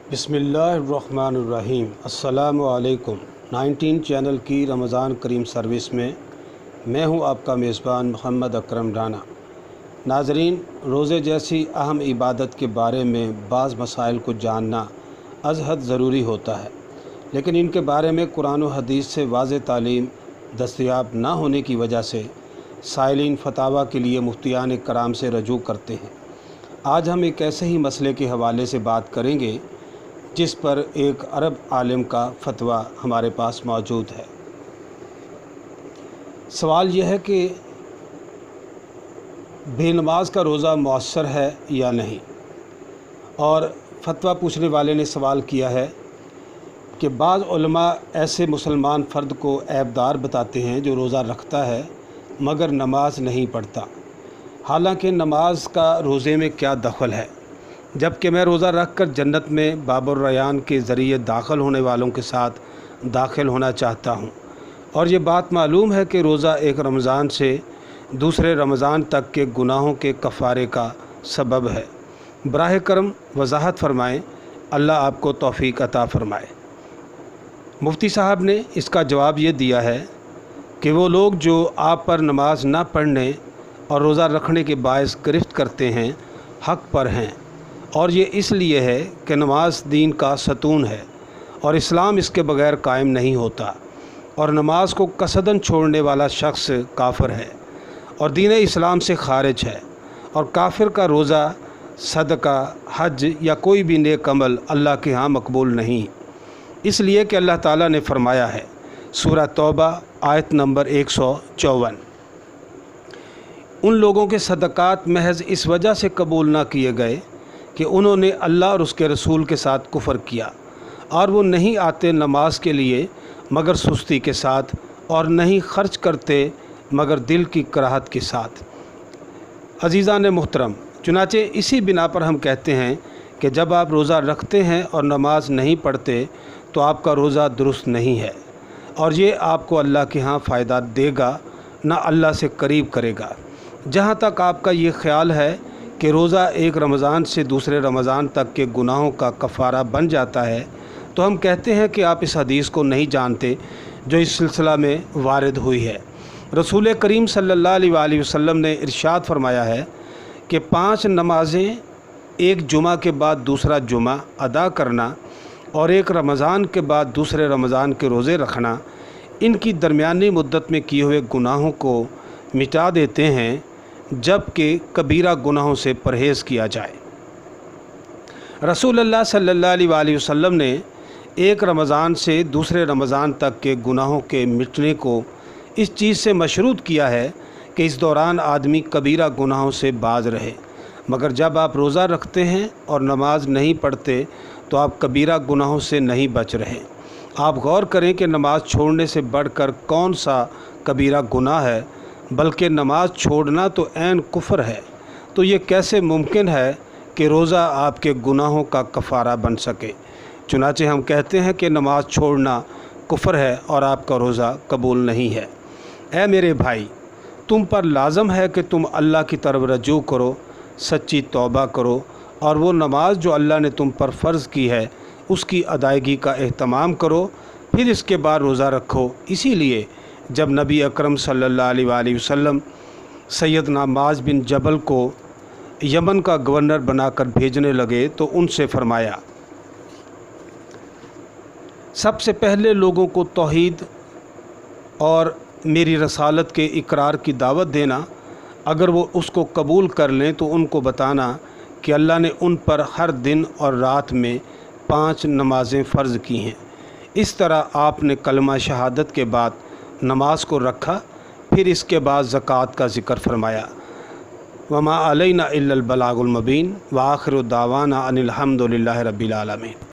बिस्मिल्लाहिर्रहमानिर्रहीम। अस्सलाम वालेकुम। 19 चैनल की रमज़ान करीम सर्विस में मैं हूं आपका मेज़बान मोहम्मद अकरम राना। नाज़रीन, रोज़े जैसी अहम इबादत के बारे में बाज़ मसाइल को जानना अज़हद ज़रूरी होता है, लेकिन इनके बारे में कुरान व हदीस से वाज़ेह तालीम दस्तयाब ना होने की वजह से साइलिन फतावा के लिए मुफ्तियान कराम से रजू करते हैं। आज हम एक ऐसे ही मसले के हवाले से बात करेंगे जिस पर एक अरब आलिम का फतवा हमारे पास मौजूद है। सवाल यह है कि बेनमाज का रोज़ा मौसर है या नहीं, और फतवा पूछने वाले ने सवाल किया है कि बाज़ उलमा ऐसे मुसलमान फ़र्द को ऐबदार बताते हैं जो रोज़ा रखता है मगर नमाज नहीं पढ़ता। हालांकि नमाज का रोज़े में क्या दखल है, जबकि मैं रोज़ा रख कर जन्नत में बाबुर रयान के ज़रिए दाखिल होने वालों के साथ दाखिल होना चाहता हूँ। और ये बात मालूम है कि रोज़ा एक रमज़ान से दूसरे रमज़ान तक के गुनाहों के कफ़ारे का सबब है। बराह करम वज़ाहत फ़रमाएँ, अल्लाह आपको तौफ़ीक अता फ़रमाए। मुफ्ती साहब ने इसका जवाब ये दिया है कि वो लोग जो आप पर नमाज ना पढ़ने और रोज़ा रखने के बायस गिरफ्त करते हैं हक़ पर हैं, और ये इसलिए है कि नमाज दीन का सतून है और इस्लाम इसके बग़ैर कायम नहीं होता, और नमाज को कसदन छोड़ने वाला शख्स काफ़िर है और दीन इस्लाम से खारिज है। और काफिर का रोज़ा, सदका, हज या कोई भी नेक अमल अल्लाह के यहाँ मकबूल नहीं, इसलिए कि अल्लाह ताला ने फ़रमाया है सूरह तौबा आयत नंबर 154, उन लोगों के सदक़ात महज इस वजह से कबूल ना किए गए कि उन्होंने अल्लाह और उसके रसूल के साथ कुफ़र किया, और वो नहीं आते नमाज के लिए मगर सुस्ती के साथ, और नहीं खर्च करते मगर दिल की कराहत के साथ। अज़ीज़ान मुहतरम, चुनाचे इसी बिना पर हम कहते हैं कि जब आप रोज़ा रखते हैं और नमाज नहीं पढ़ते तो आपका रोज़ा दुरुस्त नहीं है, और ये आपको अल्लाह के यहाँ फ़ायदा देगा ना अल्लाह से करीब करेगा। जहाँ तक आपका ये ख़्याल है कि रोज़ा एक रमज़ान से दूसरे रमज़ान तक के गुनाहों का कफ़ारा बन जाता है, तो हम कहते हैं कि आप इस हदीस को नहीं जानते जो इस सिलसिला में वारिद हुई है। रसूल करीम सल्लल्लाहु अलैहि वसल्लम ने इरशाद फरमाया है कि 5 नमाज़ें, एक जुमा के बाद दूसरा जुमा अदा करना और एक रमज़ान के बाद दूसरे रमज़ान के रोज़े रखना, इनकी दरमियानी मुद्दत में किए हुए गुनाहों को मिटा देते हैं, जबकि कबीरा गुनाहों से परहेज़ किया जाए। रसूलुल्लाह सल्लल्लाहु अलैहि वसल्लम ने एक रमज़ान से दूसरे रमज़ान तक के गुनाहों के मिटने को इस चीज़ से मशरूत किया है कि इस दौरान आदमी कबीरा गुनाहों से बाज रहे, मगर जब आप रोज़ा रखते हैं और नमाज नहीं पढ़ते तो आप कबीरा गुनाहों से नहीं बच रहे। आप गौर करें कि नमाज छोड़ने से बढ़कर कौन सा कबीरा गुनाह है, बल्कि नमाज छोड़ना तो ऐन कुफ्र है। तो ये कैसे मुमकिन है कि रोज़ा आपके गुनाहों का कफ़ारा बन सके। चुनाचे हम कहते हैं कि नमाज छोड़ना कुफ्र है और आपका रोज़ा कबूल नहीं है। ऐ मेरे भाई, तुम पर लाज़म है कि तुम अल्लाह की तरफ रजू करो, सच्ची तौबा करो, और वो नमाज जो अल्लाह ने तुम पर फ़र्ज़ की है उसकी अदायगी का एहतमाम करो, फिर इसके बाद रोज़ा रखो। इसीलिए जब नबी अकरम सल्लल्लाहु अलैहि वसल्लम सैयदना मुआज़ बिन जबल को यमन का गवर्नर बनाकर भेजने लगे तो उनसे फ़रमाया, सबसे पहले लोगों को तौहीद और मेरी रसालत के इकरार की दावत देना। अगर वो उसको कबूल कर लें तो उनको बताना कि अल्लाह ने उन पर हर दिन और रात में 5 नमाज़ें फ़र्ज़ की हैं। इस तरह आपने कलमा शहादत के बाद नमाज को रखा, फिर इसके बाद ज़कात का ज़िक्र फरमाया। वमा अलैना इल्लल बलागुल मुबीन व आखिरु दावाना अनिल हम्दुलिल्लाहि रब्बिल आलमीन।